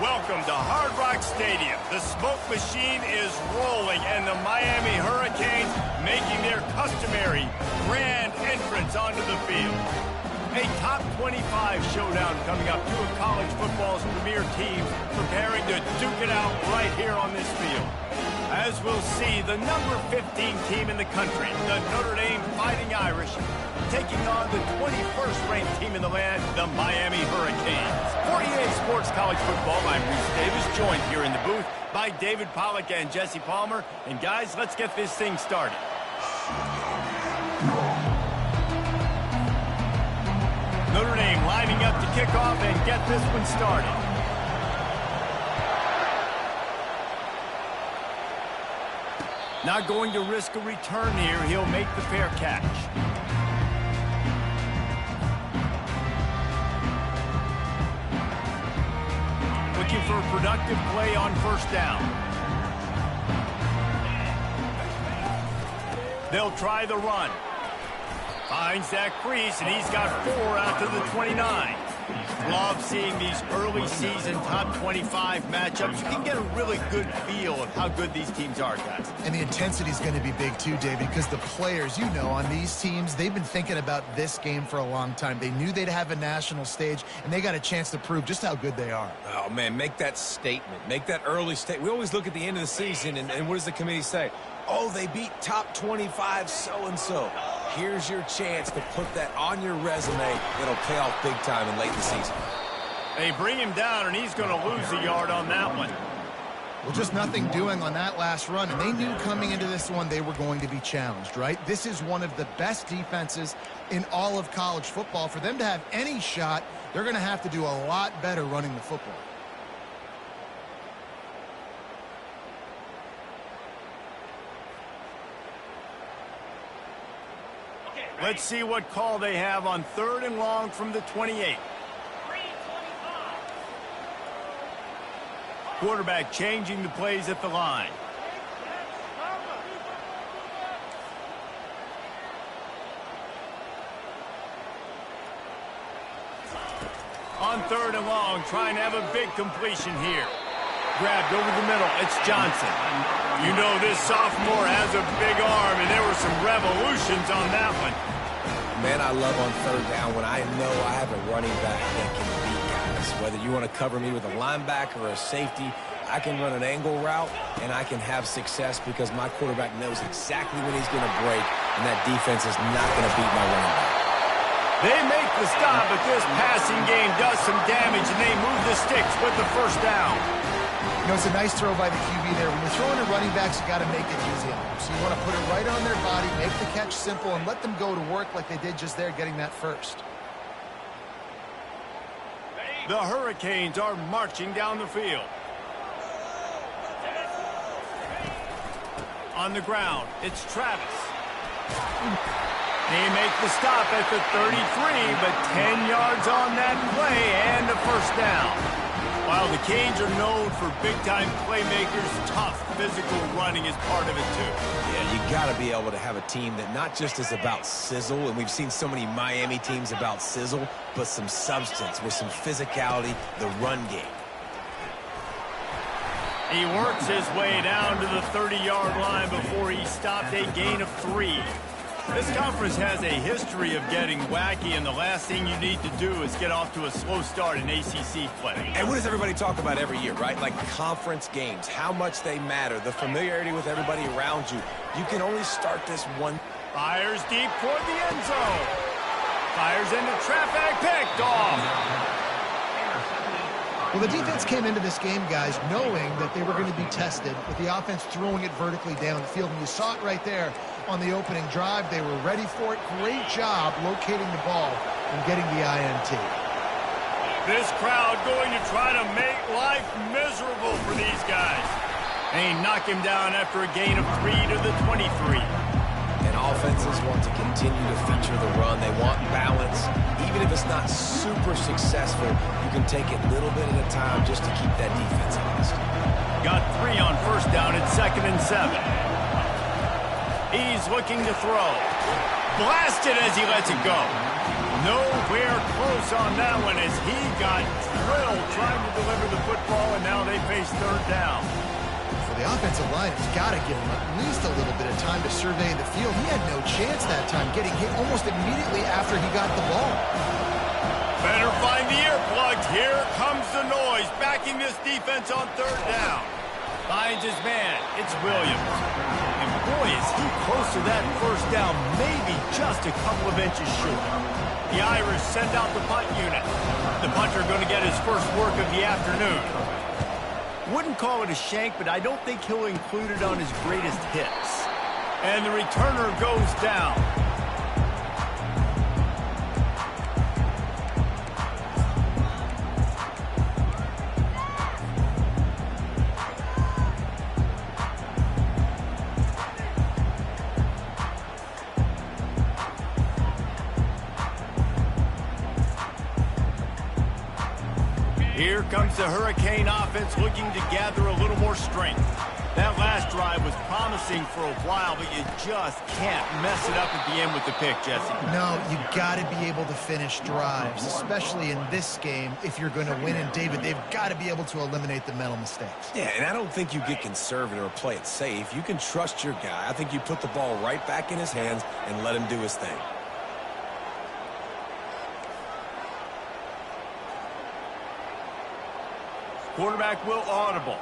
Welcome to Hard Rock Stadium. The smoke machine is rolling, and the Miami Hurricanes making their customary grand entrance onto the field. A top 25 showdown coming up. Two of college football's premier teams preparing to duke it out right here on this field. As we'll see, the number 15 team in the country, the Notre Dame Fighting Irish, taking on the 21st ranked team in the land, the Miami Hurricanes. 48 Sports College Football, I'm Reese Davis, joined here in the booth by David Pollack and Jesse Palmer. And guys, let's get this thing started. Notre Dame lining up to kick off and get this one started. Not going to risk a return here. He'll make the fair catch. Looking for a productive play on first down. They'll try the run. Finds that crease, and he's got 4 out to the 29. Love seeing these early season top 25 matchups. You can get a really good feel of how good these teams are, guys. And the intensity is going to be big too, David, because the players, you know, on these teams, they've been thinking about this game for a long time. They knew they'd have a national stage, and they got a chance to prove just how good they are. Oh, man, make that statement. Make that early statement. We always look at the end of the season, and what does the committee say? Oh, they beat top 25 so-and-so. Here's your chance to put that on your resume. It'll pay off big time in late in the season. They bring him down, and he's going to lose a yard on that one. Well, just nothing doing on that last run, and they knew coming into this one they were going to be challenged, right? This is one of the best defenses in all of college football. For them to have any shot, they're going to have to do a lot better running the football. Let's see what call they have on 3rd and long from the 28. Quarterback changing the plays at the line. On 3rd and long, trying to have a big completion here. Grabbed over the middle. It's Johnson. You know this sophomore has a big arm, and there were some revolutions on that one. Man, I love on 3rd down when I know I have a running back that can beat guys. Whether you want to cover me with a linebacker or a safety, I can run an angle route, and I can have success because my quarterback knows exactly when he's going to break, and that defense is not going to beat my running back. They make the stop, but this passing game does some damage, and they move the sticks with the first down. You know, it's a nice throw by the QB there. When you're throwing to running backs, you got to make it easy on them. So you want to put it right on their body, make the catch simple, and let them go to work like they did just there, getting that first. The Hurricanes are marching down the field. On the ground, it's Travis. They make the stop at the 33, but 10 yards on that play and a first down. While the Canes are known for big-time playmakers, tough physical running is part of it, too. Yeah, you got to be able to have a team that not just is about sizzle, and we've seen so many Miami teams about sizzle, but some substance with some physicality, the run game. He works his way down to the 30-yard line before he stopped a gain of 3. This conference has a history of getting wacky, and the last thing you need to do is get off to a slow start in ACC play. And what does everybody talk about every year, right? Like conference games, how much they matter, the familiarity with everybody around you. You can only start this one. Fires deep toward the end zone. Fires into traffic, picked off. Well, the defense came into this game, guys, knowing that they were going to be tested with the offense throwing it vertically down the field. And you saw it right there on the opening drive. They were ready for it. Great job locating the ball and getting the INT. This crowd going to try to make life miserable for these guys. They knock him down after a gain of 3 to the 23. And offenses want to continue to feature the run. They want balance. Even if it's not super successful, you can take it little bit at a time just to keep that defense honest. Got 3 on first down at 2nd and 7. He's looking to throw. Blasted as he lets it go. Nowhere close on that one as he got drilled trying to deliver the football, and now they face third down. For the offensive line, it's got to give him at least a little bit of time to survey the field. He had no chance that time, getting hit almost immediately after he got the ball. Better find the earplugs. Here comes the noise, backing this defense on third down. Finds his man. It's Williams. And boy, is he close to that first down, maybe just a couple of inches short. The Irish send out the punt unit. The punter going to get his first work of the afternoon. Wouldn't call it a shank, but I don't think he'll include it on his greatest hits. And the returner goes down. Here comes the Hurricane offense looking to gather a little more strength. That last drive was promising for a while, but you just can't mess it up at the end with the pick, Jesse. No, you got to be able to finish drives, especially in this game if you're going to win. And, David, they've got to be able to eliminate the mental mistakes. Yeah, and I don't think you get conservative or play it safe. You can trust your guy. I think you put the ball right back in his hands and let him do his thing. Quarterback will audible.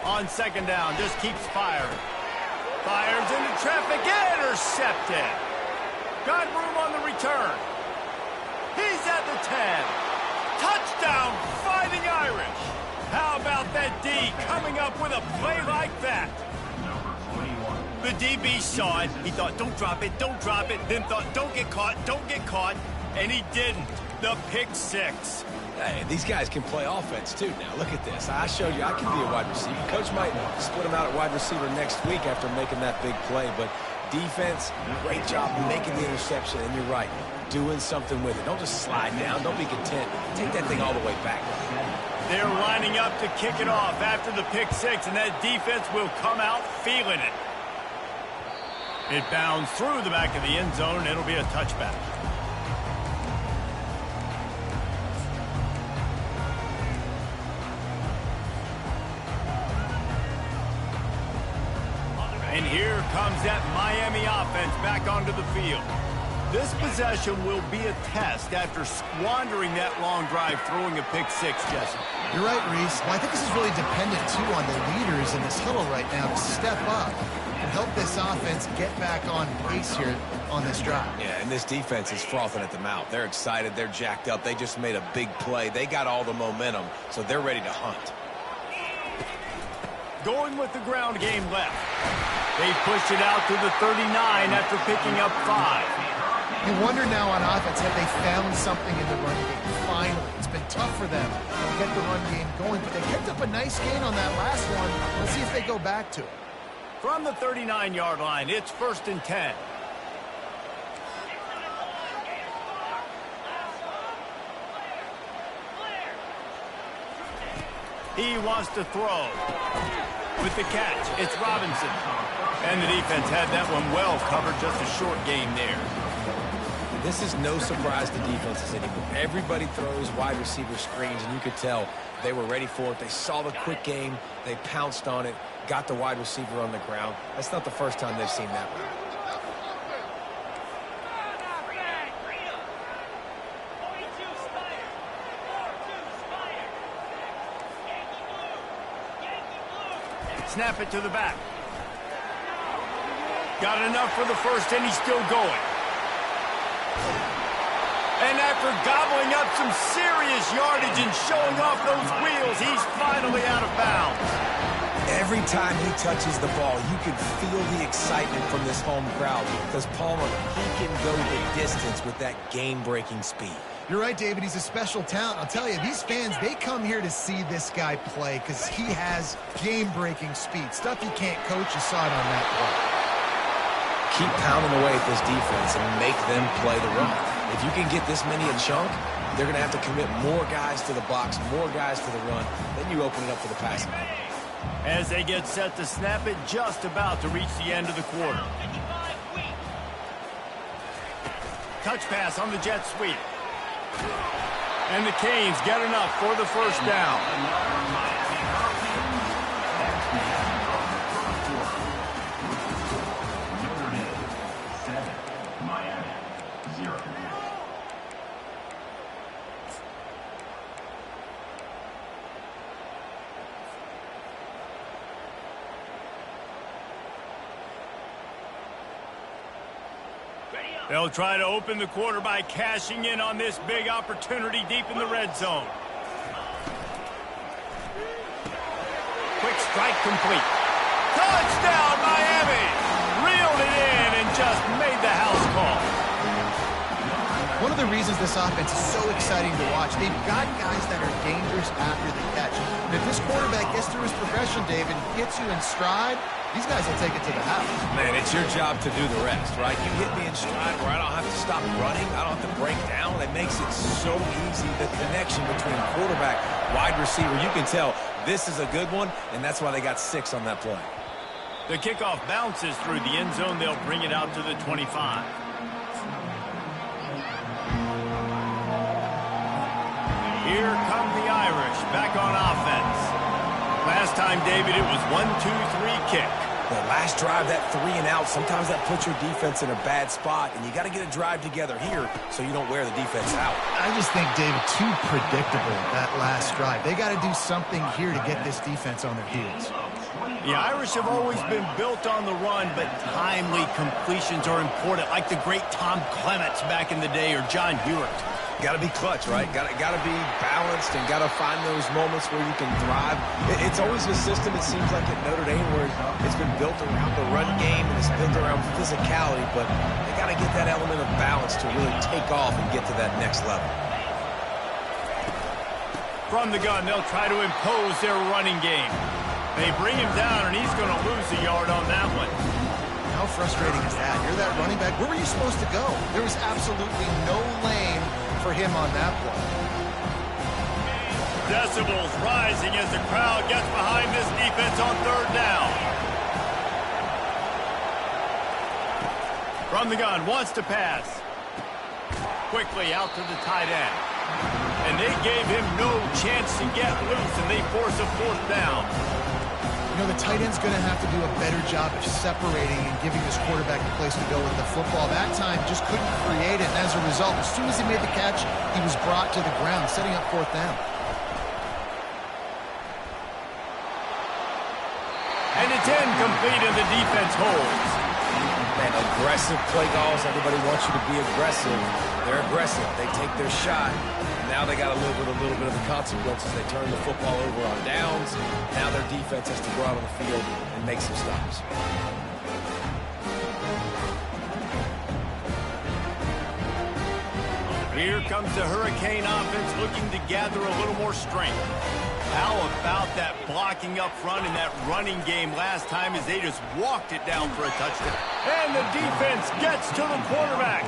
On second down, just keeps firing. Fires into traffic, intercepted. Got room on the return. He's at the 10. Touchdown, Fighting Irish. How about that D coming up with a play like that? The DB saw it. He thought, don't drop it, then thought, don't get caught, and he didn't. The pick six. Hey, these guys can play offense, too. Now, look at this. I showed you I can be a wide receiver. Coach might split him out at wide receiver next week after making that big play, but defense, great job making the interception, and you're right, doing something with it. Don't just slide down. Don't be content. Take that thing all the way back. They're lining up to kick it off after the pick six, and that defense will come out feeling it. It bounds through the back of the end zone, and it'll be a touchback. And here comes that Miami offense back onto the field. This possession will be a test after squandering that long drive, throwing a pick six, Jesse. You're right, Reese. Well, I think this is really dependent, too, on the leaders in this huddle right now to step up and help this offense get back on pace here on this drive. Yeah, and this defense is frothing at the mouth. They're excited. They're jacked up. They just made a big play. They got all the momentum, so they're ready to hunt. Going with the ground game left. They pushed it out to the 39 after picking up 5. You wonder now on offense, have they found something in the run game? Finally, it's been tough for them to get the run game going, but they picked up a nice gain on that last one. Let's see if they go back to it. From the 39-yard line, it's 1st and 10. He wants to throw. With the catch, it's Robinson. And the defense had that one well covered, just a short gain there. This is no surprise to defenses anymore. Everybody throws wide receiver screens, and you could tell they were ready for it. They saw the quick game. They pounced on it, got the wide receiver on the ground. That's not the first time they've seen that one. Snap it to the back. Got enough for the first, and he's still going. And after gobbling up some serious yardage and showing off those wheels, he's finally out of bounds. Every time he touches the ball, you can feel the excitement from this home crowd because Palmer, he can go the distance with that game-breaking speed. You're right, David. He's a special talent. I'll tell you, these fans, they come here to see this guy play because he has game-breaking speed. Stuff you can't coach. You saw it on that play. Keep pounding away at this defense and make them play the run. If you can get this many a chunk, they're going to have to commit more guys to the box, more guys to the run. Then you open it up for the passing game. As they get set to snap it, just about to reach the end of the quarter. Touch pass on the jet sweep. And the Canes get enough for the first down. They'll try to open the quarter by cashing in on this big opportunity deep in the red zone. Quick strike complete. Touchdown, Miami! Reeled it in and just made the house call. One of the reasons this offense is so exciting to watch, they've got guys that are dangerous after the catch. And if this quarterback gets through his progression, David, gets you in stride, these guys will take it to the house. Man, it's your job to do the rest, right? You hit me in stride where I don't have to stop running. I don't have to break down. It makes it so easy. The connection between quarterback, wide receiver, you can tell this is a good one, and that's why they got 6 on that play. The kickoff bounces through the end zone. They'll bring it out to the 25. Here come the Irish back on offense. Last time, David, it was 1-2-3 kick. The last drive, that 3 and out, sometimes that puts your defense in a bad spot, and you got to get a drive together here so you don't wear the defense out. I just think, David, too predictable, that last drive. They got to do something here to get this defense on their heels. The Irish have always been built on the run, but timely completions are important, like the great Tom Clements back in the day or John Hewitt. Got to be clutch, right? Got to be balanced and got to find those moments where you can thrive. It's always a system, it seems like, at Notre Dame where it's been built around the run game and it's built around physicality, but they got to get that element of balance to really take off and get to that next level. From the gun, they'll try to impose their running game. They bring him down, and he's going to lose a yard on that one. How frustrating is that? You're that running back. Where were you supposed to go? There was absolutely no lane for him on that play. Decibels rising as the crowd gets behind this defense on third down. From the gun, wants to pass. Quickly out to the tight end. And they gave him no chance to get loose, and they force a 4th down. You know, the tight end's going to have to do a better job of separating and giving this quarterback a place to go with the football. That time just couldn't create it, and as a result, as soon as he made the catch, he was brought to the ground, setting up 4th down. And it's incomplete, and the defense holds. Man, aggressive play calls. Everybody wants you to be aggressive. They're aggressive. They take their shot. Now they got to live with a little bit of the consequences. They turn the football over on downs. Now their defense has to go out on the field and make some stops. Here comes the Hurricane offense looking to gather a little more strength. How about that blocking up front in that running game last time as they just walked it down for a touchdown? And the defense gets to the quarterback.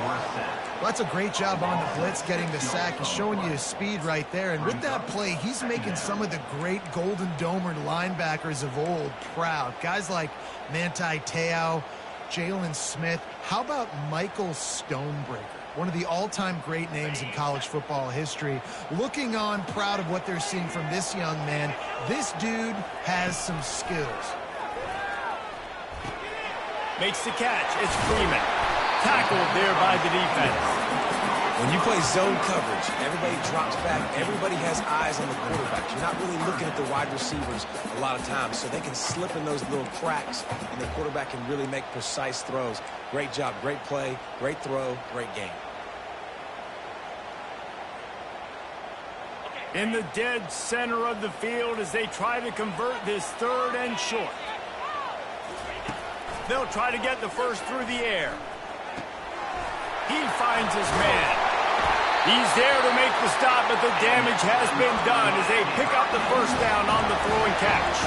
Well, that's a great job on the blitz, getting the sack. He's showing you his speed right there. And with that play, he's making some of the great Golden Domer linebackers of old proud. Guys like Manti Te'o, Jalen Smith. How about Michael Stonebreaker? One of the all-time great names in college football history. Looking on, proud of what they're seeing from this young man. This dude has some skills. Makes the catch. It's Freeman. Tackled there by the defense. When you play zone coverage, everybody drops back. Everybody has eyes on the quarterback. You're not really looking at the wide receivers a lot of times, so they can slip in those little cracks, and the quarterback can really make precise throws. Great job, great play, great throw, great game. In the dead center of the field as they try to convert this 3rd and short. They'll try to get the first through the air. He finds his man. He's there to make the stop, but the damage has been done as they pick up the first down on the throw and catch.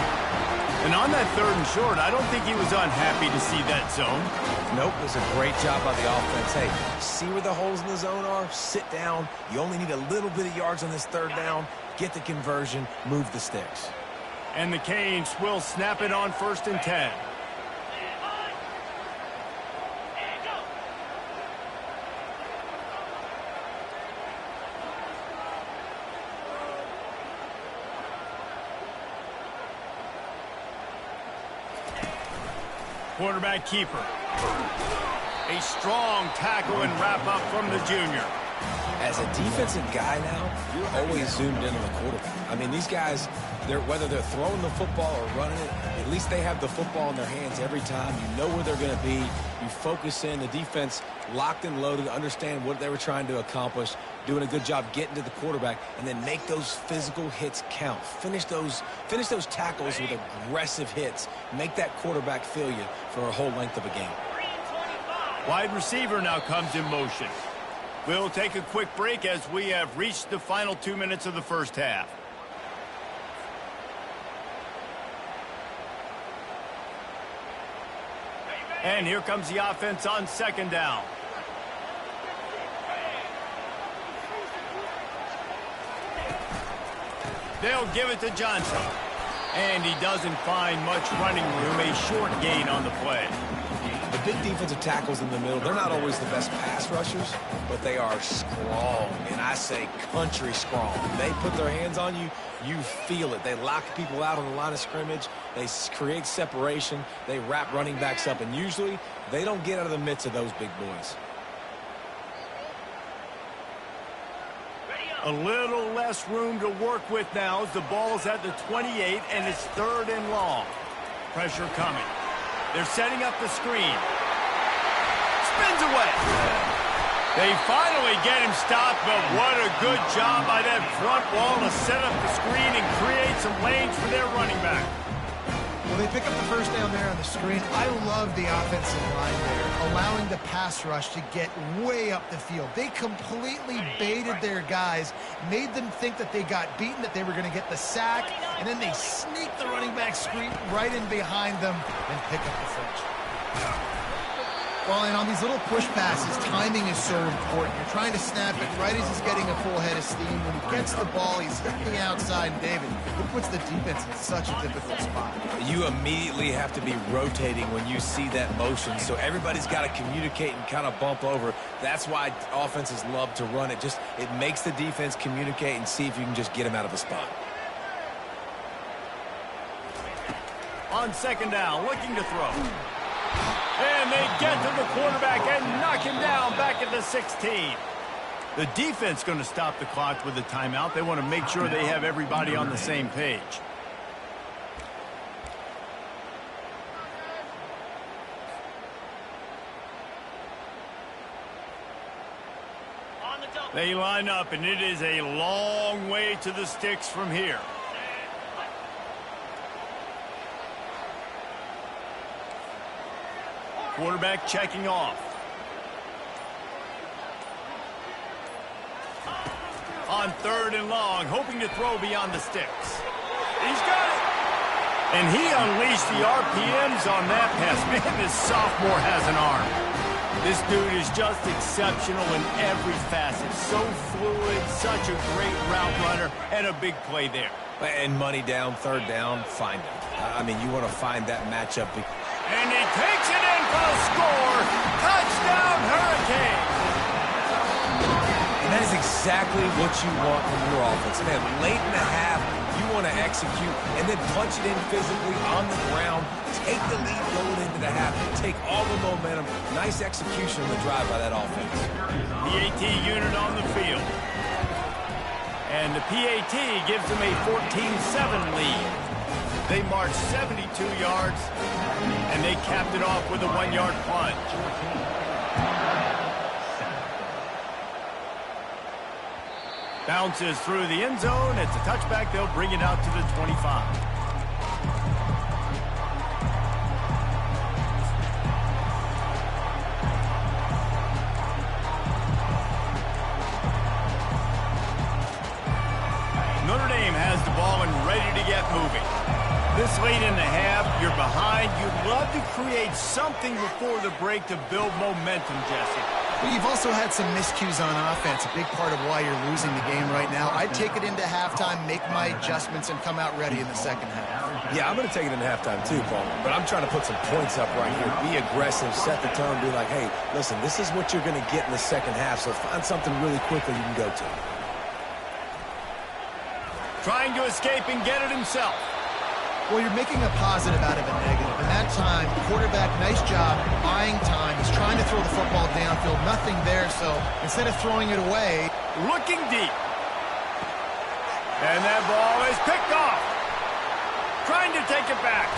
And on that 3rd and short, I don't think he was unhappy to see that zone. Nope, it was a great job by the offense. Hey, see where the holes in the zone are? Sit down. You only need a little bit of yards on this 3rd down. Get the conversion. Move the sticks. And the Canes will snap it on 1st and 10. Quarterback keeper. A strong tackle and wrap up from the junior. As a defensive guy now, you're always zoomed in on the quarterback. I mean, these guys, whether they're throwing the football or running it, at least they have the football in their hands every time. You know where they're going to be. You focus in. The defense locked and loaded, understand what they were trying to accomplish, doing a good job getting to the quarterback, and then make those physical hits count. Finish those tackles with aggressive hits. Make that quarterback feel you for a whole length of a game. Wide receiver now comes in motion. We'll take a quick break as we have reached the final 2 minutes of the first half. And here comes the offense on 2nd down. They'll give it to Johnson. And he doesn't find much running room, a short gain on the play. The big defensive tackles in the middle, they're not always the best pass rushers, but they are strong, and I say country strong. They put their hands on you, you feel it. They lock people out on the line of scrimmage. They create separation. They wrap running backs up, and usually they don't get out of the midst of those big boys. A little less room to work with now as the ball's at the 28, and it's 3rd and long. Pressure coming. They're setting up the screen. Spins away. They finally get him stopped, but what a good job by that front wall to set up the screen and create some lanes for their running back. Well, they pick up the first down there on the screen. I love the offensive line there, allowing the pass rush to get way up the field. They completely baited their guys, made them think that they got beaten, that they were going to get the sack, and then they sneak the running back screen right in behind them and pick up the first. Well, and on these little push passes, timing is so important. You're trying to snap it right as he's getting a full head of steam. When he gets the ball, he's hitting the outside. And David, it puts the defense in such a difficult spot. You immediately have to be rotating when you see that motion, so everybody's got to communicate and kind of bump over. That's why offenses love to run it. It makes the defense communicate and see if you can just get him out of a spot. On 2nd down, looking to throw. And they get to the quarterback and knock him down back at the 16. The defense going to stop the clock with a timeout. They want to make sure they have everybody on the same page. They line up, and it is a long way to the sticks from here. Quarterback checking off. On 3rd and long, hoping to throw beyond the sticks. He's got it. And he unleashed the RPMs on that pass. Man, this sophomore has an arm. This dude is just exceptional in every facet. So fluid, such a great route runner, and a big play there. And money down, 3rd down, find it. I mean, you want to find that matchup. And he takes it in for the score. Touchdown, Hurricanes. And that is exactly what you want from your offense. Man, late in the half, you want to execute and then punch it in physically on the ground. Take the lead going into the half. Take all the momentum. Nice execution on the drive by that offense. The AT unit on the field. And the PAT gives them a 14-7 lead. They marched 72 yards, and they capped it off with a 1-yard plunge. Bounces through the end zone. It's a touchback. They'll bring it out to the 25. Notre Dame has the ball and ready to get moving. This late in the half, you're behind. You'd love to create something before the break to build momentum, Jesse. Well, you've also had some miscues on offense, a big part of why you're losing the game right now. I'd take it into halftime, make my adjustments, and come out ready in the second half. Yeah, I'm going to take it into halftime too, Paul. But I'm trying to put some points up right here. Be aggressive, set the tone, be like, hey, listen, this is what you're going to get in the second half, so find something really quickly you can go to. Trying to escape and get it himself. Well, you're making a positive out of a negative. And that time, quarterback, nice job, buying time. He's trying to throw the football downfield. Nothing there, so instead of throwing it away. Looking deep. And that ball is picked off. Trying to take it back.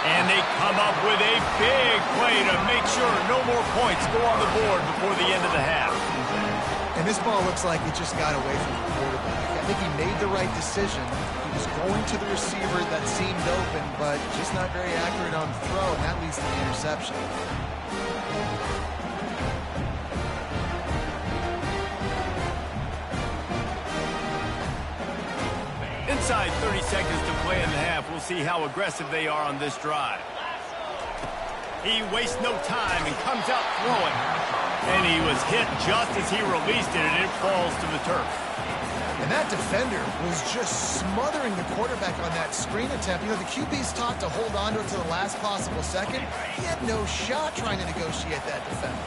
And they come up with a big play to make sure no more points go on the board before the end of the half. And this ball looks like it just got away from the quarterback. I think he made the right decision. He was going to the receiver that seemed open, but just not very accurate on the throw, and that leads to the interception. Inside 30 seconds to play in the half. We'll see how aggressive they are on this drive. He wastes no time and comes out throwing. And he was hit just as he released it, and it falls to the turf. And that defender was just smothering the quarterback on that screen attempt. You know, the QB's taught to hold on to it to the last possible second. He had no shot trying to negotiate that defender.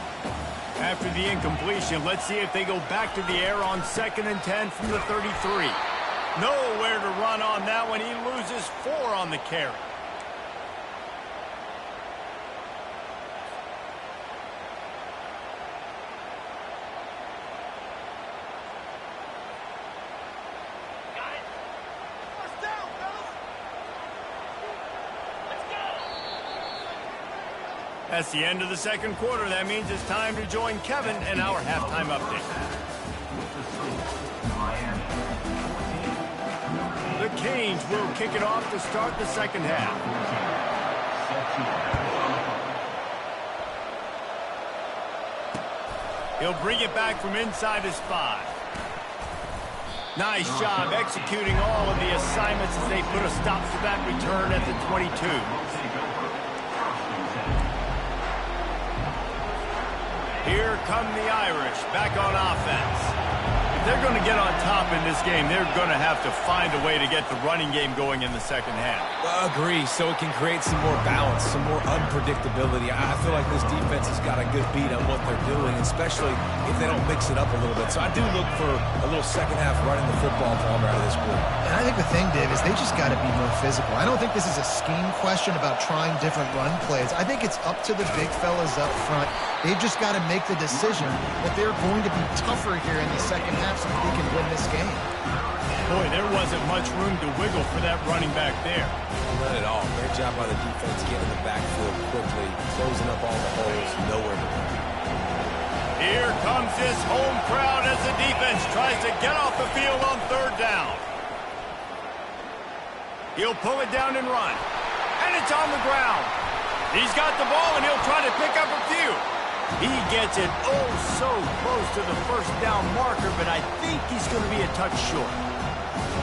After the incompletion, let's see if they go back to the air on 2nd and 10 from the 33. Nowhere to run on that one. He loses 4 on the carry. That's the end of the second quarter. That means it's time to join Kevin in our halftime update. The Canes will kick it off to start the second half. He'll bring it back from inside his 5. Nice job executing all of the assignments as they put a stop to that return at the 22. Here come the Irish back on offense. If they're going to get on top in this game, they're going to have to find a way to get the running game going in the second half. Agree, so it can create some more balance, some more unpredictability. I feel like this defense has got a good beat on what they're doing, especially if they don't mix it up a little bit. So I do look for a little second half running the football out of this group. And I think the thing, Dave, is they just got to be more physical. I don't think this is a scheme question about trying different run plays. I think it's up to the big fellas up front. They've just got to make the decision that they're going to be tougher here in the second half so that they can win this game. Boy, there wasn't much room to wiggle for that running back there. Not at all. Great job by the defense getting in the backfield quickly, closing up all the holes, nowhere to go. Here comes his home crowd as the defense tries to get off the field on 3rd down. He'll pull it down and run. And it's on the ground. He's got the ball, and he'll try to pick up a few. He gets it oh so close to the 1st down marker, but I think he's going to be a touch short.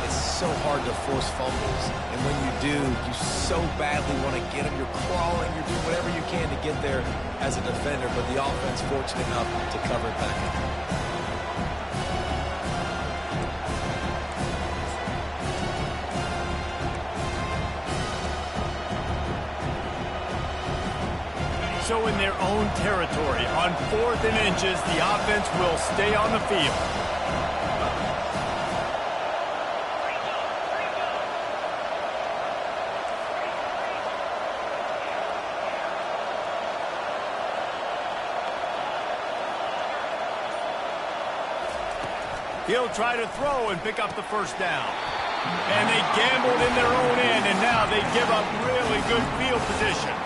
It's so hard to force fumbles, and when you do, you so badly want to get them. You're crawling, you're doing whatever you can to get there as a defender, but the offense fortunate enough to cover it back up. So in their own territory, on 4th and inches, the offense will stay on the field. He'll try to throw and pick up the 1st down. And they gambled in their own end, and now they give up really good field position.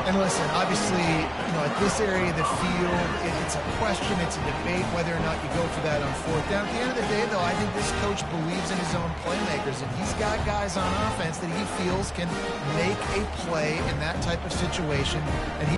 And listen, obviously, at this area of the field, it's a question, it's a debate whether or not you go for that on 4th down. At the end of the day, though, I think this coach believes in his own playmakers, and he's got guys on offense that he feels can make a play in that type of situation. And he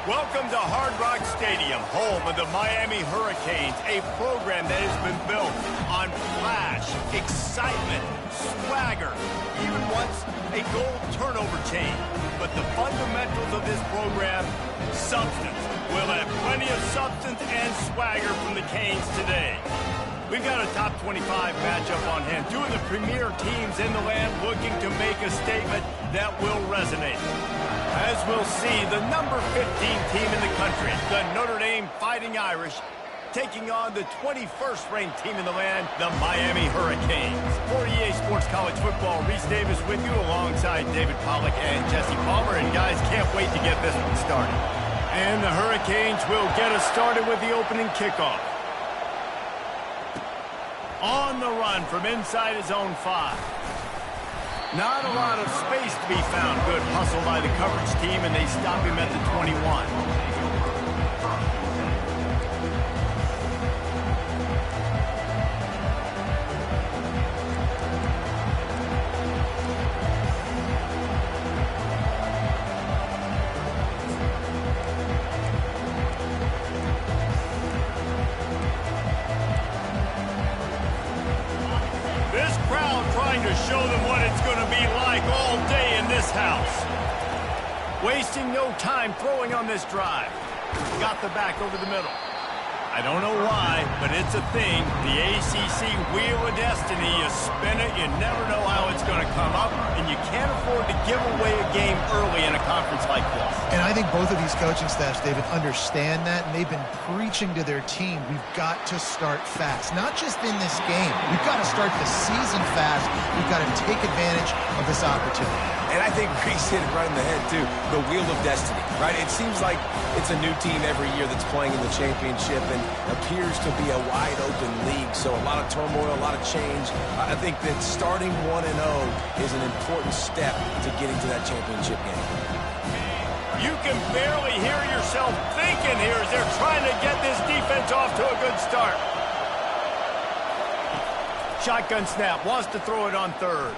Welcome to Hard Rock Stadium, home of the Miami Hurricanes, a program that has been built on flash, excitement, swagger, even once a goal turnover chain. But the fundamentals of this program, substance. We'll have plenty of substance and swagger from the Canes today. We've got a top 25 matchup on hand. Two of the premier teams in the land looking to make a statement that will resonate. As we'll see, the number 15 team in the country, the Notre Dame Fighting Irish, taking on the 21st ranked team in the land, the Miami Hurricanes. For EA Sports College Football, Reese Davis with you alongside David Pollack and Jesse Palmer. And guys, can't wait to get this one started. And the Hurricanes will get us started with the opening kickoff. On the run from inside his own 5. Not a lot of space to be found. Good hustle by the coverage team, and they stop him at the 21. To show them what it's going to be like all day in this house. Wasting no time throwing on this drive. Got the back over the middle. I don't know why, but it's a thing. The ACC Wheel of Destiny, you spin it, you never know how it's going to come up, and you can't afford to give away a game early in a conference like this. And I think both of these coaching staffs, David, understand that, and they've been preaching to their team, we've got to start fast. Not just in this game. We've got to start the season fast. We've got to take advantage of this opportunity. And I think Reese hit it right in the head, too. The Wheel of Destiny, right? It seems like it's a new team every year that's playing in the championship and appears to be a wide-open league. So a lot of turmoil, a lot of change. I think that starting 1-0 is an important step to getting to that championship game. You can barely hear yourself thinking here as they're trying to get this defense off to a good start. Shotgun snap, wants to throw it on third.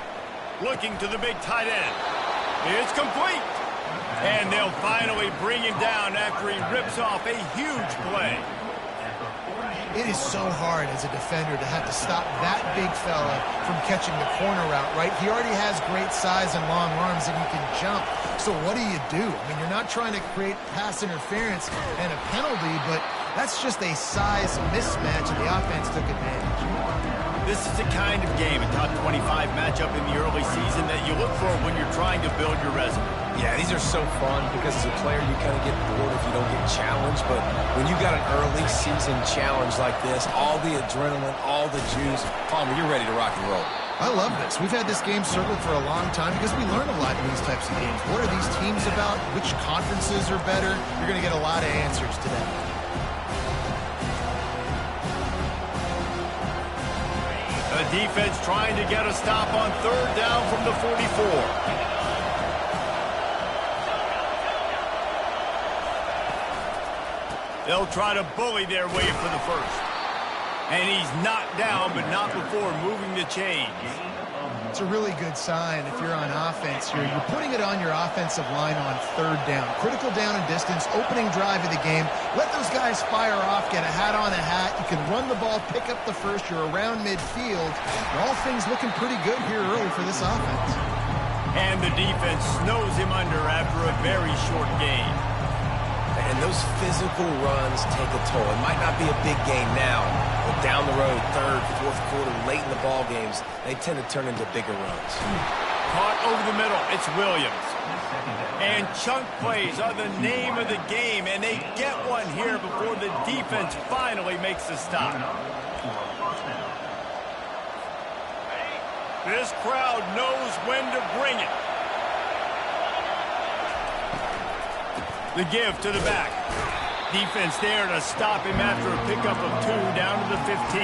Looking to the big tight end. It's complete. And they'll finally bring him down after he rips off a huge play. It is so hard as a defender to have to stop that big fella from catching the corner route, right? He already has great size and long arms, and he can jump. So what do? I mean, you're not trying to create pass interference and a penalty, but that's just a size mismatch, and the offense took advantage. This is the kind of game, a top 25 matchup in the early season, that you look for when you're trying to build your resume. Yeah, these are so fun because as a player you kind of get bored if you don't get challenged, but when you got an early season challenge like this, all the adrenaline, all the juice, Palmer, you're ready to rock and roll. I love this. We've had this game circled for a long time because we learn a lot in these types of games. What are these teams about? Which conferences are better? You're going to get a lot of answers today. The defense trying to get a stop on third down from the 44. They'll try to bully their way for the first. And he's knocked down, but not before moving the chains. It's a really good sign if you're on offense here. You're putting it on your offensive line on third down. Critical down and distance, opening drive of the game. Let those guys fire off, get a hat on a hat. You can run the ball, pick up the first. You're around midfield. And all things looking pretty good here early for this offense. And the defense snows him under after a very short game. And those physical runs take a toll. It might not be a big game now, but down the road, third, fourth quarter, late in the ball games, they tend to turn into bigger runs. Caught over the middle, it's Williams. And chunk plays are the name of the game, and they get one here before the defense finally makes the stop. This crowd knows when to bring it. The give to the back. Defense there to stop him after a pickup of 2 down to the 15.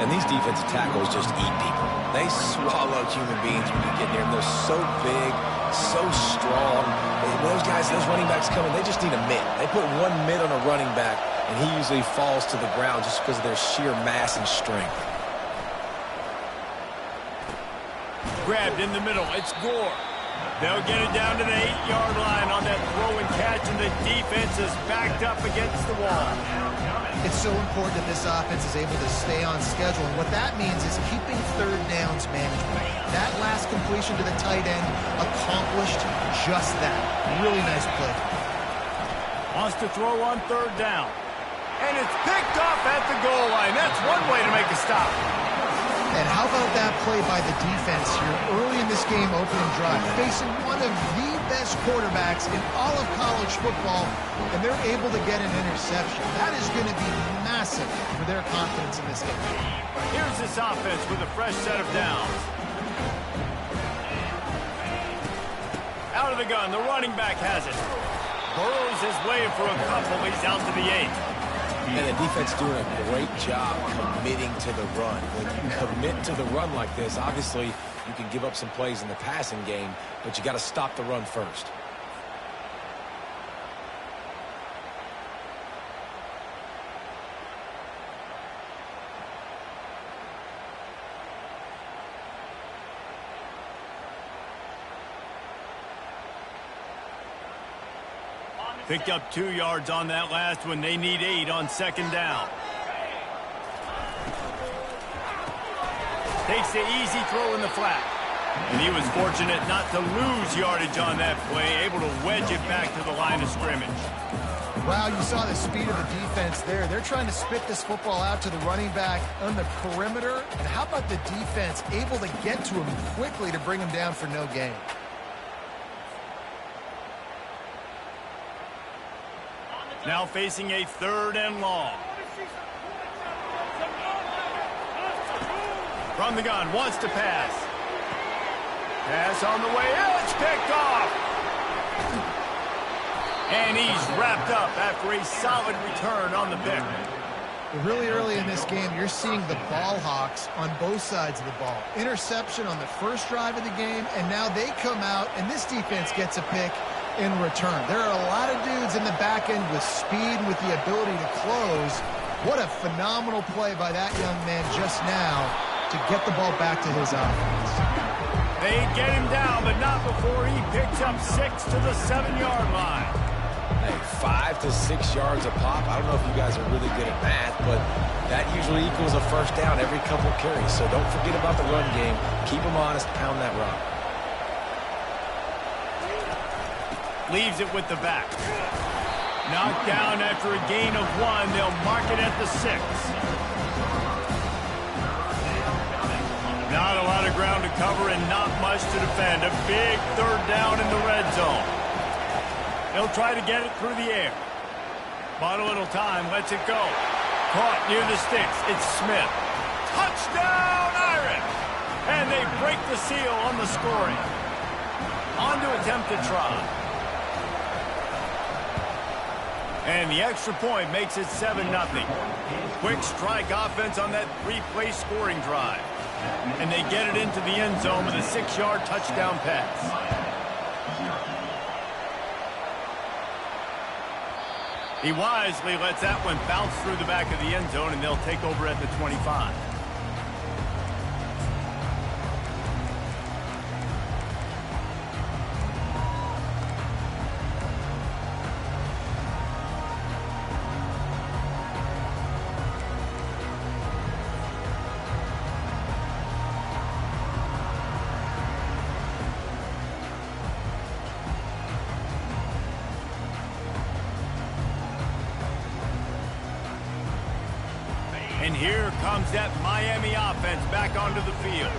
And these defensive tackles just eat people. They swallow human beings when you get near them. They're so big, so strong. When those guys, those running backs come in, they just need a mitt. They put one mitt on a running back, and he usually falls to the ground just because of their sheer mass and strength. Grabbed in the middle. It's Gore. They'll get it down to the 8-yard line on that throw and catch, and the defense is backed up against the wall. It's so important that this offense is able to stay on schedule, and what that means is keeping third downs management. That last completion to the tight end accomplished just that. Really nice play. Wants to throw on third down. And it's picked off at the goal line. That's one way to make a stop. And how about that play by the defense here early in this game opening drive, facing one of the best quarterbacks in all of college football, and they're able to get an interception. That is going to be massive for their confidence in this game. Here's this offense with a fresh set of downs. Out of the gun, the running back has it. Burrows his way for a couple. He's out to the 8. And the defense doing a great job committing to the run. When you commit to the run like this, obviously you can give up some plays in the passing game, but you got to stop the run first. Picked up 2 yards on that last one. They need 8 on second down. Takes the easy throw in the flat. And he was fortunate not to lose yardage on that play, able to wedge it back to the line of scrimmage. Wow, you saw the speed of the defense there. They're trying to spit this football out to the running back on the perimeter. And how about the defense able to get to him quickly to bring him down for no gain? Now facing a third and long. From the gun, wants to pass. Pass on the way, it's picked off. And he's wrapped up after a solid return on the pick. Really early in this game, you're seeing the ball hawks on both sides of the ball. Interception on the first drive of the game, and now they come out, and this defense gets a pick in return. There are a lot of dudes in the back end with speed and with the ability to close. What a phenomenal play by that young man just now to get the ball back to his offense. They get him down, but not before he picks up 6 to the 7-yard line. Hey, 5 to 6 yards a pop. I don't know if you guys are really good at math, but that usually equals a first down every couple of carries. So don't forget about the run game. Keep them honest, pound that rock. Leaves it with the back. Knocked down after a gain of 1. They'll mark it at the 6. Not a lot of ground to cover and not much to defend. A big third down in the red zone. They'll try to get it through the air. Bought a little time, lets it go. Caught near the sticks. It's Smith. Touchdown, Irish! And they break the seal on the scoring. On to attempt to try. And the extra point makes it 7-0. Quick strike offense on that 3-play scoring drive. And they get it into the end zone with a 6-yard touchdown pass. He wisely lets that one bounce through the back of the end zone, and they'll take over at the 25. And here comes that Miami offense back onto the field.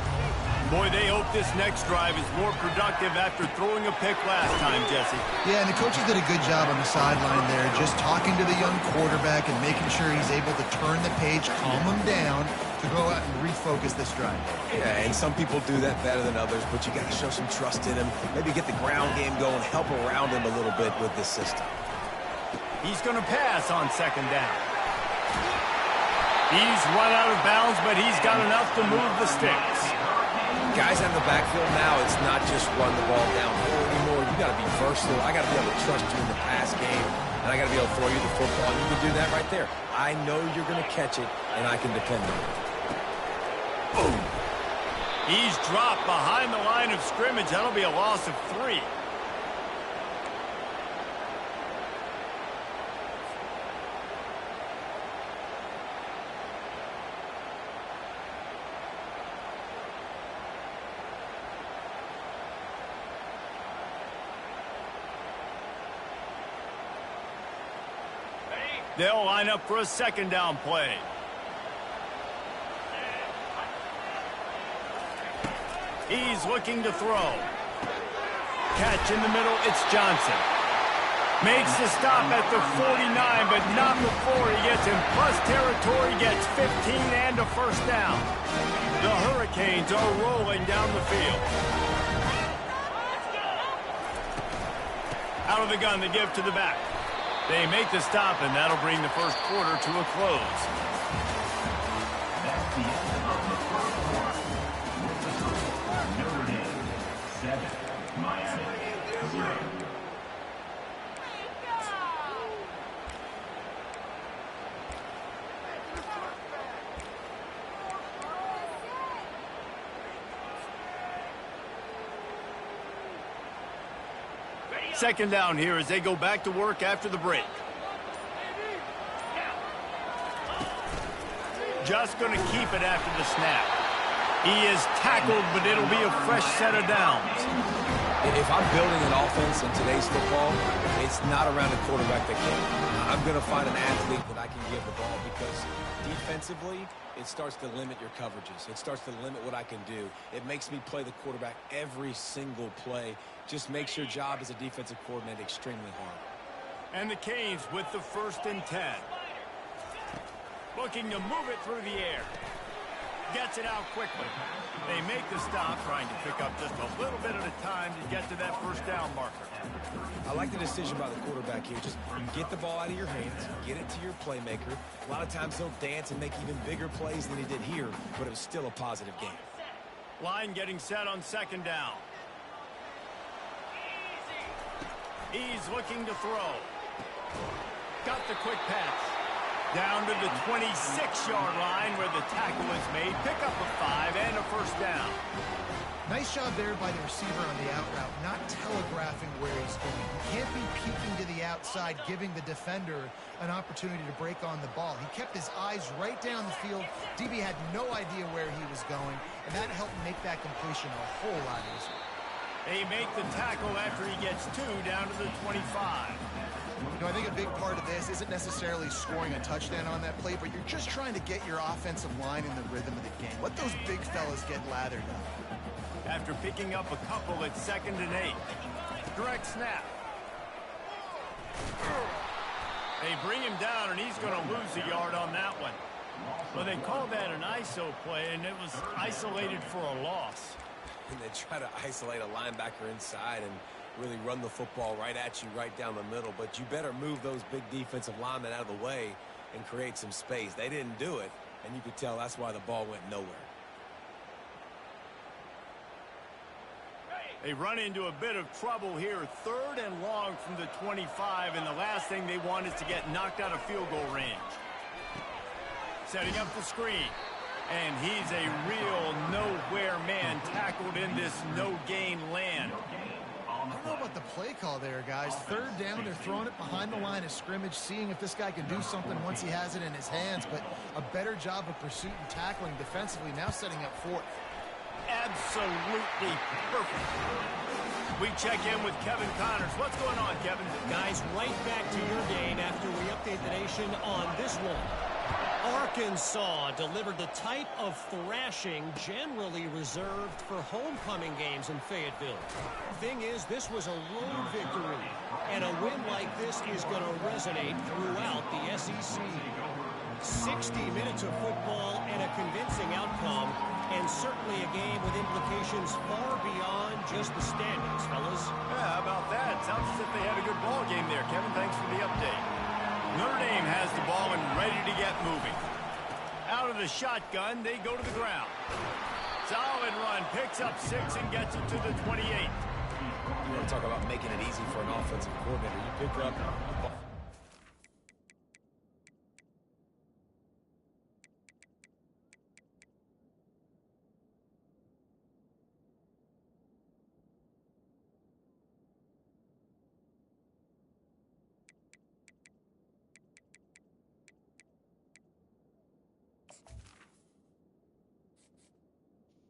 Boy, they hope this next drive is more productive after throwing a pick last time, Jesse. Yeah, and the coaches did a good job on the sideline there, just talking to the young quarterback and making sure he's able to turn the page, calm him down, to go out and refocus this drive. Yeah, and some people do that better than others, but you got to show some trust in him. Maybe get the ground game going, help around him a little bit with this system. He's going to pass on second down. He's run out of bounds, but he's got enough to move the sticks. Guys in the backfield now, it's not just run the ball downhill anymore. You got to be versatile. I got to be able to trust you in the pass game, and I got to be able to throw you the football. And you can do that right there. I know you're going to catch it, and I can depend on it. Boom. He's dropped behind the line of scrimmage. That'll be a loss of 3. They'll line up for a second down play. He's looking to throw. Catch in the middle, it's Johnson. Makes the stop at the 49, but not before he gets in plus territory, gets 15 and a first down. The Hurricanes are rolling down the field. Out of the gun, they give to the back. They make the stop, and that'll bring the first quarter to a close. That's the end of the first quarter. The score, Notre Dame 7, Miami 0. Second down here as they go back to work after the break. Just going to keep it after the snap. He is tackled, but it'll be a fresh set of downs. If I'm building an offense in today's football, it's not around a quarterback that can. I'm going to find an athlete that I can give the ball because defensively, it starts to limit your coverages. It starts to limit what I can do. It makes me play the quarterback every single play. Just makes your job as a defensive coordinator extremely hard. And the Canes with the 1st and 10. Looking to move it through the air. Gets it out quickly. They make the stop, trying to pick up just a little bit at a time to get to that first down marker. I like the decision by the quarterback here. Just get the ball out of your hands, get it to your playmaker. A lot of times he'll dance and make even bigger plays than he did here, but it was still a positive game. Line getting set on second down. He's looking to throw. Got the quick pass. Down to the 26-yard line where the tackle is made. Pick up a 5 and a first down. Nice job there by the receiver on the out route, not telegraphing where he's going. He can't be peeking to the outside, giving the defender an opportunity to break on the ball. He kept his eyes right down the field. DB had no idea where he was going, and that helped make that completion a whole lot easier. They make the tackle after he gets 2 down to the 25. You know, I think a big part of this isn't necessarily scoring a touchdown on that play, but you're just trying to get your offensive line in the rhythm of the game. Let those big fellas get lathered up. After picking up a couple at 2nd and 8. Direct snap. They bring him down, and he's going to lose a yard on that one. Well, they called that an ISO play, and it was isolated for a loss. And they try to isolate a linebacker inside and really run the football right at you, right down the middle. But you better move those big defensive linemen out of the way and create some space. They didn't do it, and you could tell that's why the ball went nowhere. They run into a bit of trouble here. 3rd and long from the 25, and the last thing they want is to get knocked out of field goal range. Setting up the screen. And he's a real nowhere man tackled in this no-gain land. I don't know about the play call there, guys. 3rd down, they're throwing it behind the line of scrimmage, seeing if this guy can do something once he has it in his hands, but a better job of pursuit and tackling defensively, now setting up 4th. Absolutely perfect. We check in with Kevin Connors. What's going on, Kevin? Guys, right back to your game after we update the nation on this one. Arkansas delivered the type of thrashing generally reserved for homecoming games in Fayetteville. Thing is, this was a road victory, and a win like this is going to resonate throughout the SEC. 60 minutes of football and a convincing outcome, and certainly a game with implications far beyond just the standings, fellas. Yeah, how about that? Sounds as if they had a good ball game there, Kevin. Thanks for the update. Notre Dame has the ball and ready to get moving. Out of the shotgun, they go to the ground. Solid run, picks up 6 and gets it to the 28. You want to talk about making it easy for an offensive coordinator. You pick up a ball.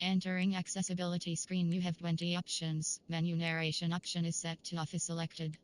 Entering accessibility screen, you have 20 options. Menu narration option is set to off is selected.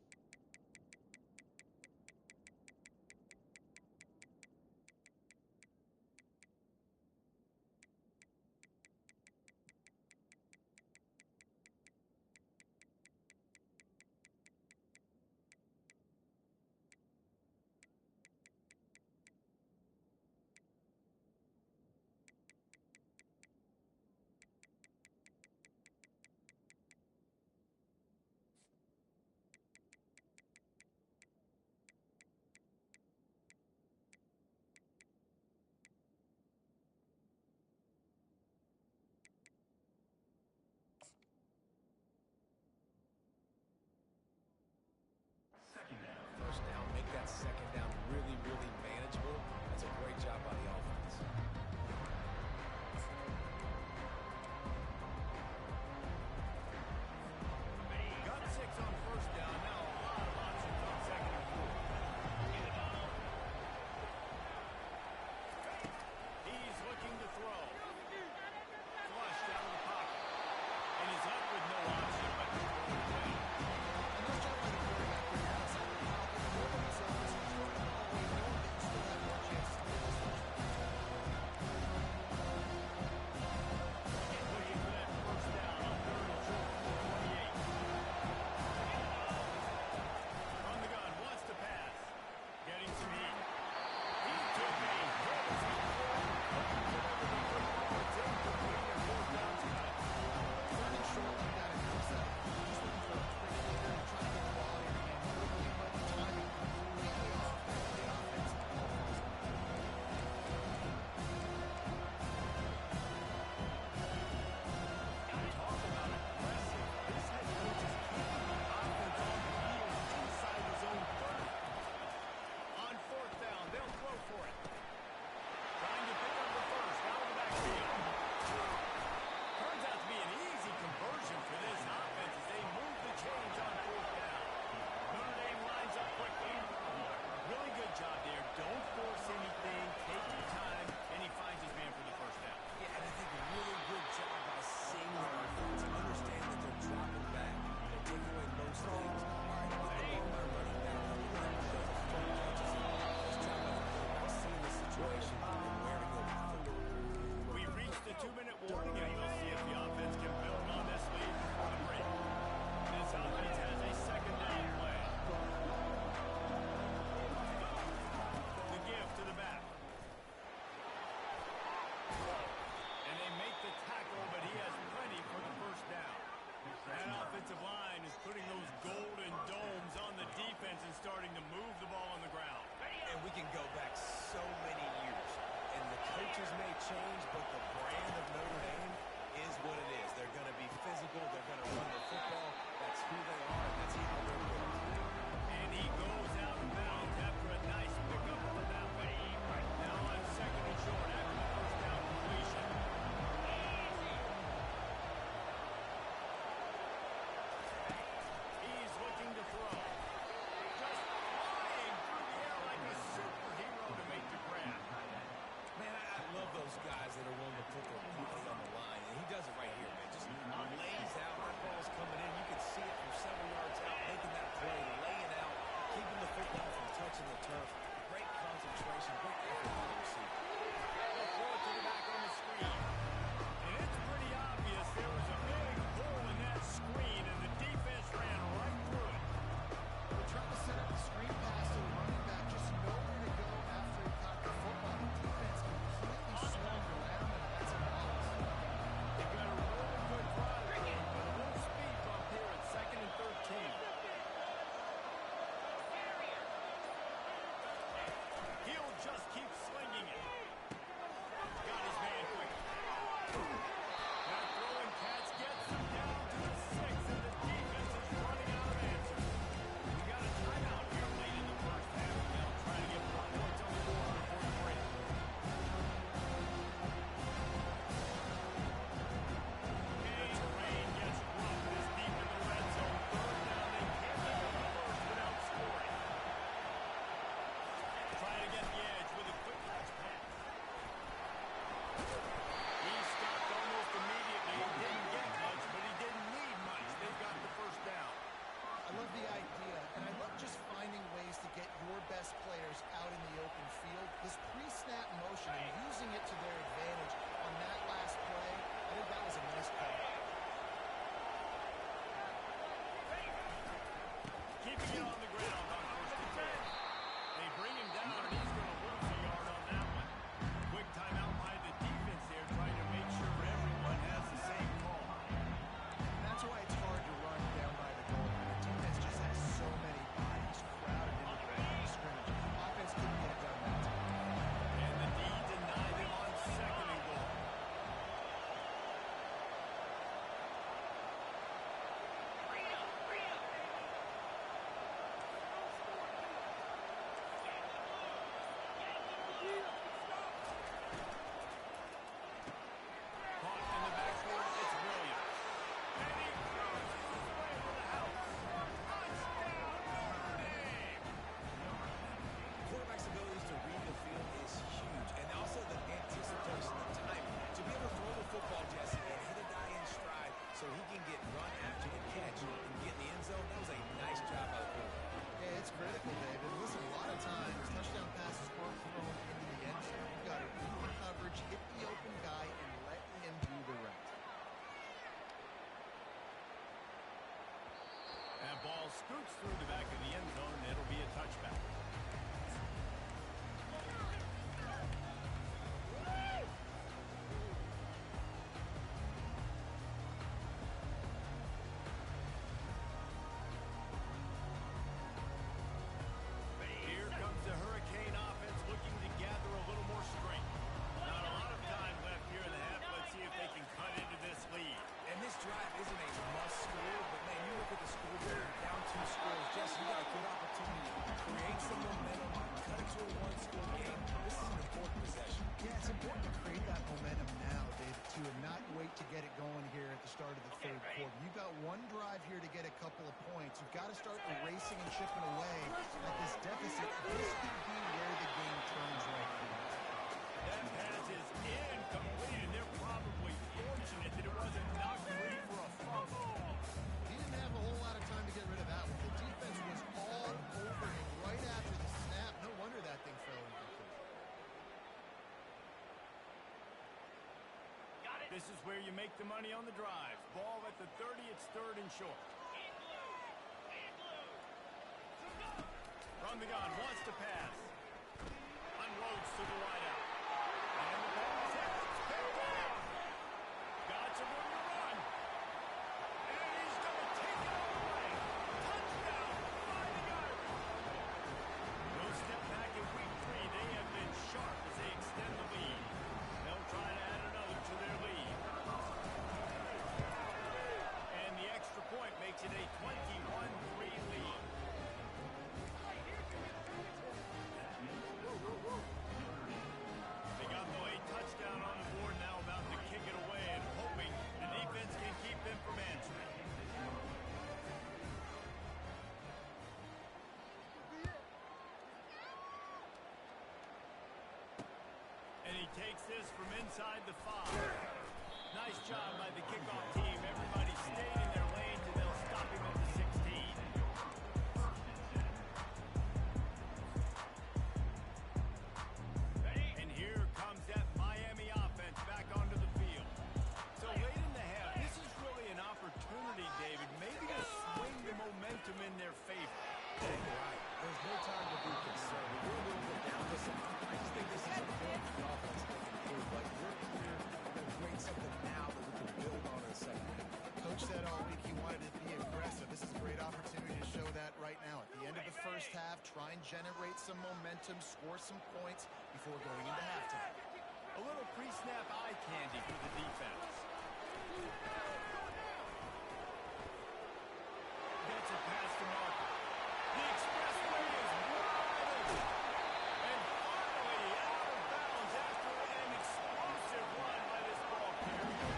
First down, make that second down really, really manageable. That's a great job by the offense. Got 6 on first down. Now a lot of options on second and 4. He's looking to throw. Flush down the pocket. And he's up with no option but to throw it away. And those job by the quarterback there outside the pocket, more than themselves, and throw the ball away, knowing that you still have more chances to make this touchdown. Looking for that first down on third and short from the 28. From the gun, wants to pass. Getting some heat. He took a hit as he threw. Looking for whatever the football. It's incomplete and fourth down tonight. Third and short like that, it comes out. You're just looking for a quick hitter and trying to get the ball in your hand. You're looking at the timing completely off the offense. Talk about aggressive. This head coach is keeping the offense on the field inside his own 30. On fourth down, they'll throw for it. Trying to pick up the first out of the backfield. Turns out to be an easy conversion for this offense as they move the chains on fourth down. Notre Dame lines up quickly. Really good job there. Don't force anything. Take your time. And he finds his man for the first down. Yeah, and I think a really good job by seeing the offense. Understand that they're dropping back. They're taking away most things. All right, with the ball, my running back. Nice job by the quarterback seeing the situation and where to go with the football. We've reached the 2-minute warning, and we'll see if the offense can build on this lead before the break. This offense has a second down play. The give to the back. And they make the tackle, but he has plenty for the first down. That offensive line is putting those golden domes on the defense and starting to move the ball on the ground. And we can go back so many years. And the coaches may change, but the brand of Notre Dame is what it is. They're going to be physical. They're going to run the football. That's who they are, and that's how they're built. And he goes out of bounds after a nice pickup on that way. Now on second and short after the first down completion. He's looking to throw. Just flying through the air like a superhero to make the grab. Man, I love those guys that are willing to put their body on the line. And he does it right here, man. Just lays out. That ball's coming in. You can see it from several yards out, making that play, laying out, keeping the football players out in the open field. This pre-snap motion and using it to their advantage on that last play, I think that was a nice call. Keeping it on the ground on first and 10. They bring him down, and he's going to lose a yard on that one. Quick timeout by the defense there, trying to make sure everyone has the same call. That's why it's hard to run down by the goal. The defense just has so many bodies crowded into the line of scrimmage. Offense couldn't get it done that time. And the D denied him on second and goal. Caught in the backfield, it's Williams. And he cruises his way to the house. Touchdown, Notre Dame! Quarterback's abilities to read the field is huge, and also the anticipation, the timing. To be able to throw the football, Jesse, and hit a guy in stride so he can get run after the catch and get in the end zone, that was a nice job by the quarterback. Yeah, it's critical, David. Listen, a lot of times, touchdown passes aren't thrown into the end zone. You've got to read the coverage, hit the open guy, and let him do the rest. That ball scoots through the back of the end zone, and it'll be a touchback. Here comes the Hurricane offense looking to gather a little more strength. Not a lot of time left here in the half. Let's see if they can cut into this lead. And this drive isn't a must score, but man, you look at the scoreboard, down 2 scores. Jesse, you got a good opportunity to create some momentum, cut it to a 1-score game. This is an important possession. Yeah, it's important to create that momentum now, David, too, and not wait to get it going here at the start of the third quarter. You've got one drive here to get a couple of points. You've got to start erasing and chipping away at this deficit. This could be where the game turns right here. That pass is incomplete, and they're probably fortunate that it wasn't knocked free for a fumble. He didn't have a whole lot of time to get rid of that one. The defense was all over him right after the snap. No wonder that thing fell incomplete. This is where you make the money on the drives. Ball at the 30, it's third and short. From the gun, wants to pass. Unloads to the wideout. And the pass is picked off. Got some room to run. And he's going to take it all away. Touchdown, Fighting Irish. No step back in week 3. They have been sharp as they extend the lead. They'll try to add another to their lead. And the extra point makes it a 21-3 lead. They got the late touchdown on the board, now about to kick it away and hoping the defense can keep them from answering. And he takes this from inside the 5. Nice job by the kickoff team. Everybody stayed in their lanes, and they'll stop him at the 16. And here comes that Miami offense back onto the field. So late in the half, this is really an opportunity, David, maybe to swing the momentum in their favor. Dang right. There's no time to be concerned. We're a little bit down. Listen, I just think this is the point for the offense to improve. But we're clear. We're going to create something now that we can build on in the second half. Coach said all week he wanted to be aggressive. This is a great opportunity to show that right now. At the end of the first half, try and generate some momentum, score some points before going into halftime. A little pre-snap eye candy for the defense. Gets it past the marker. The expressway is wide open. And finally out of bounds after an explosive run by this ball carrier.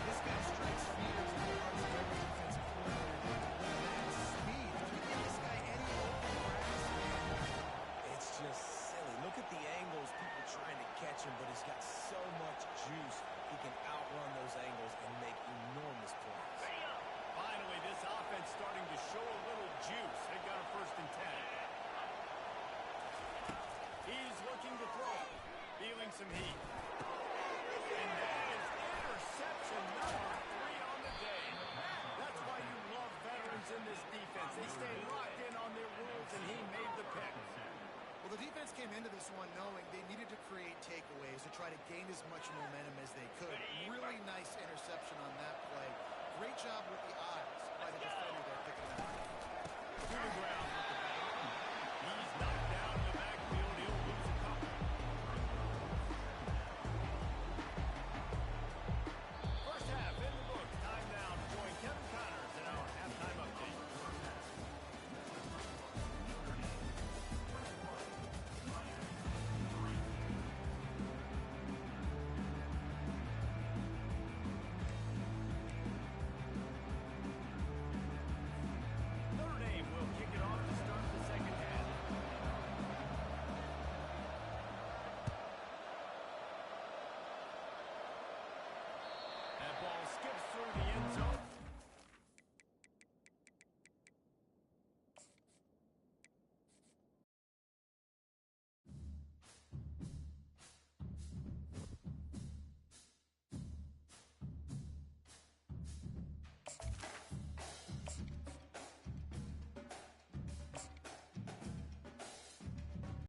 This guy strikes fear into the hearts of every defensive coordinator. That speed. You give this guy any open grass, man. It's just silly. Look at the angles, people trying to catch him, but he's got so much juice. He can outrun those angles and make enormous plays. Finally, this offense starting to show a little juice. They got a first and 10. looking to throw. Feeling some heat. And that is interception number 3 on the day. That's why you love veterans in this defense. They stay locked in on their rules, and he made the pick. Well, the defense came into this one knowing they needed to create takeaways to try to gain as much momentum as they could. Really nice interception on that play. Great job with the eyes by the defender there picking that up. To the ground.